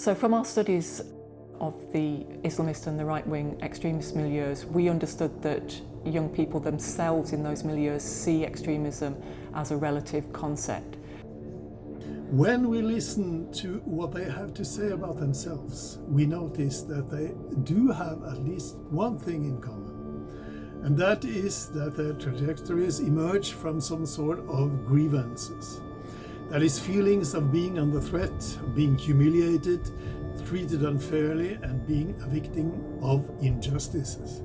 So from our studies of the Islamist and the right-wing extremist milieus, we understood that young people themselves in those milieus see extremism as a relative concept. When we listen to what they have to say about themselves, we notice that they do have at least one thing in common, and that is that their trajectories emerge from some sort of grievances. That is, feelings of being under threat, being humiliated, treated unfairly, and being a victim of injustices.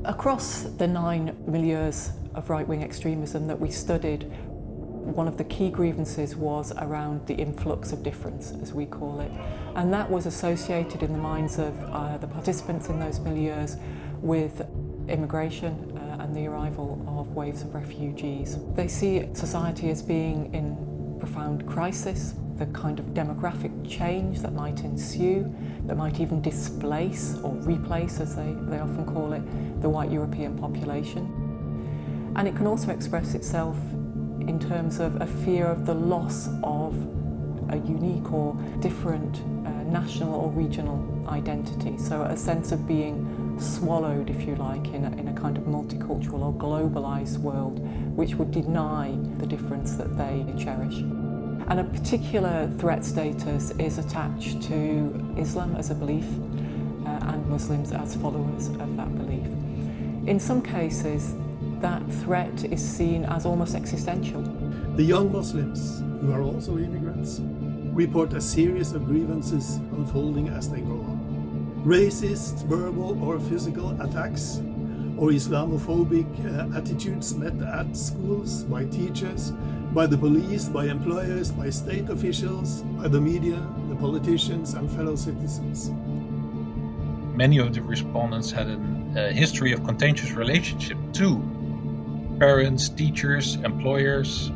Across the 9 milieus of right-wing extremism that we studied, one of the key grievances was around the influx of difference, as we call it. And that was associated in the minds of the participants in those milieus with immigration and the arrival of waves of refugees. They see society as being in profound crisis, the kind of demographic change that might ensue, that might even displace or replace, as they often call it, the white European population. And it can also express itself in terms of a fear of the loss of a unique or different national or regional identity. So a sense of being swallowed, if you like, in a kind of multicultural or globalized world, which would deny the difference that they cherish. And a particular threat status is attached to Islam as a belief and Muslims as followers of that belief. In some cases, that threat is seen as almost existential. The young Muslims, who are also immigrants, report a series of grievances unfolding as they grow up. Racist, verbal or physical attacks, or Islamophobic attitudes met at schools, by teachers, by the police, by employers, by state officials, by the media, the politicians and fellow citizens. Many of the respondents had a history of contentious relationship too. Parents, teachers, employers,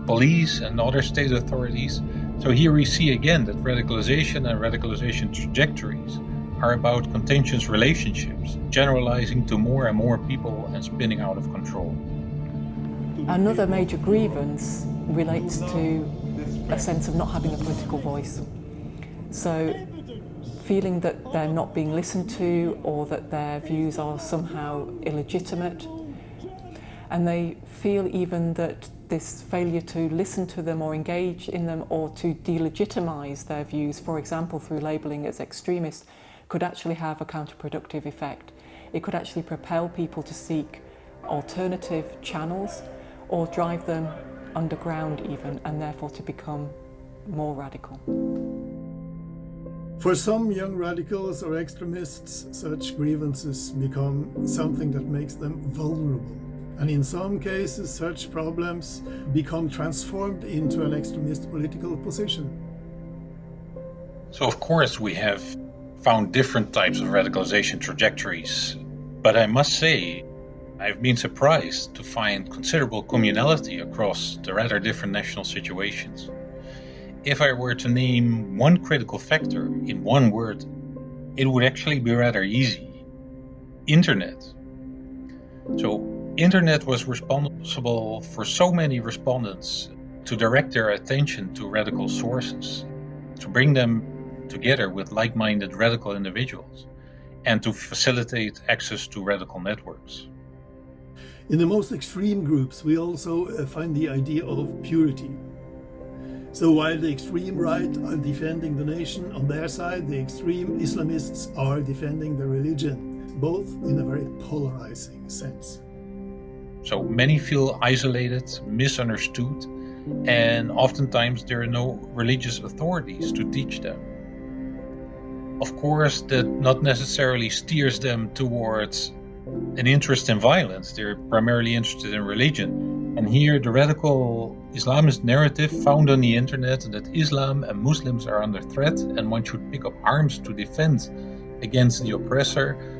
police and other state authorities. So here we see again that radicalization and radicalization trajectories are about contentious relationships, generalizing to more and more people and spinning out of control. Another major grievance relates to a sense of not having a political voice. So feeling that they're not being listened to or that their views are somehow illegitimate. And they feel even that this failure to listen to them or engage in them or to delegitimize their views, for example through labeling as extremist, could actually have a counterproductive effect. It could actually propel people to seek alternative channels or drive them underground even, and therefore to become more radical. For some young radicals or extremists, such grievances become something that makes them vulnerable. And in some cases, such problems become transformed into an extremist political position. So of course we have found different types of radicalization trajectories, but I must say I've been surprised to find considerable communality across the rather different national situations. If I were to name one critical factor in one word, it would actually be rather easy. Internet. So Internet was responsible for so many respondents to direct their attention to radical sources, to bring them together with like-minded radical individuals, and to facilitate access to radical networks. In the most extreme groups, we also find the idea of purity. So while the extreme right are defending the nation, on their side, the extreme Islamists are defending the religion, both in a very polarizing sense. So many feel isolated, misunderstood, and oftentimes there are no religious authorities to teach them. Of course, that not necessarily steers them towards an interest in violence. They're primarily interested in religion. And here the radical Islamist narrative found on the internet that Islam and Muslims are under threat and one should pick up arms to defend against the oppressor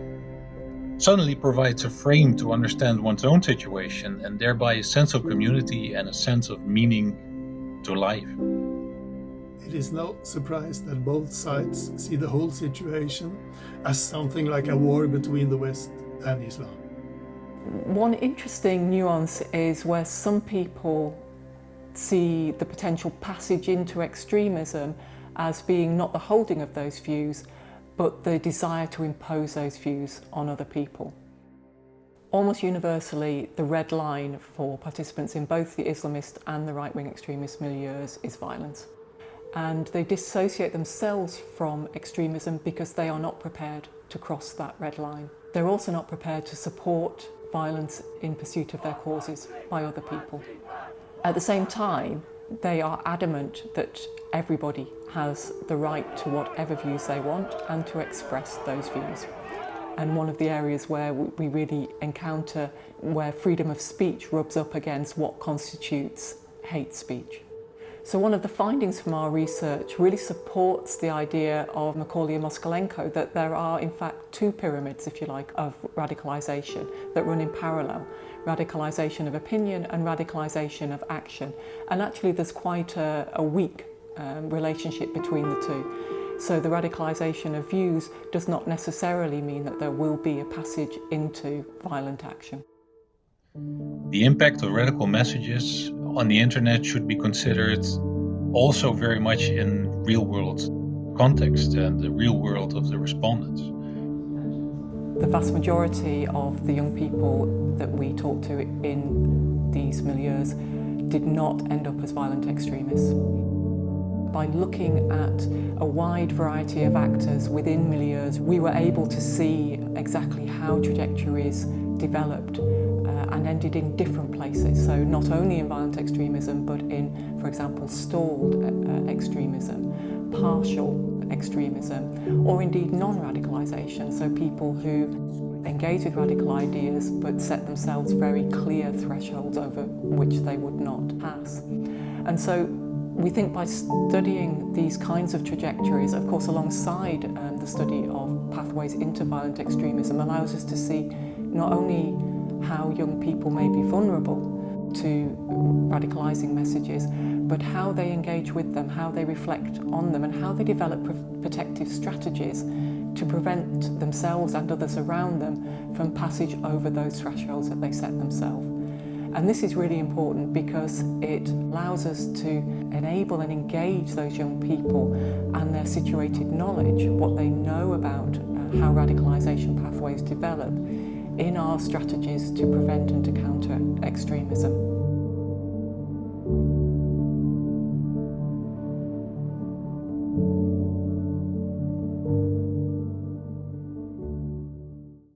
suddenly provides a frame to understand one's own situation and thereby a sense of community and a sense of meaning to life. It is no surprise that both sides see the whole situation as something like a war between the West and Islam. One interesting nuance is where some people see the potential passage into extremism as being not the holding of those views, but the desire to impose those views on other people. Almost universally, the red line for participants in both the Islamist and the right-wing extremist milieus is violence. And they dissociate themselves from extremism because they are not prepared to cross that red line. They're also not prepared to support violence in pursuit of their causes by other people. At the same time, they are adamant that everybody has the right to whatever views they want and to express those views. And one of the areas where we really encounter where freedom of speech rubs up against what constitutes hate speech. So one of the findings from our research really supports the idea of Macaulay and Moskalenko that there are in fact two pyramids, if you like, of radicalisation that run in parallel. Radicalisation of opinion and radicalisation of action. And actually there's quite a weak relationship between the two. So the radicalisation of views does not necessarily mean that there will be a passage into violent action. The impact of radical messages on the internet should be considered also very much in real-world context and the real world of the respondents. The vast majority of the young people that we talked to in these milieus did not end up as violent extremists. By looking at a wide variety of actors within milieus, we were able to see exactly how trajectories developed and ended in different places. So not only in violent extremism, but in, for example, stalled extremism, partial extremism, or indeed non-radicalisation. So people who engage with radical ideas but set themselves very clear thresholds over which they would not pass. And so we think by studying these kinds of trajectories, of course alongside the study of pathways into violent extremism, allows us to see not only how young people may be vulnerable to radicalising messages, but how they engage with them, how they reflect on them, and how they develop protective strategies to prevent themselves and others around them from passage over those thresholds that they set themselves. And this is really important because it allows us to enable and engage those young people and their situated knowledge, what they know about how radicalisation pathways develop, in our strategies to prevent and to counter extremism.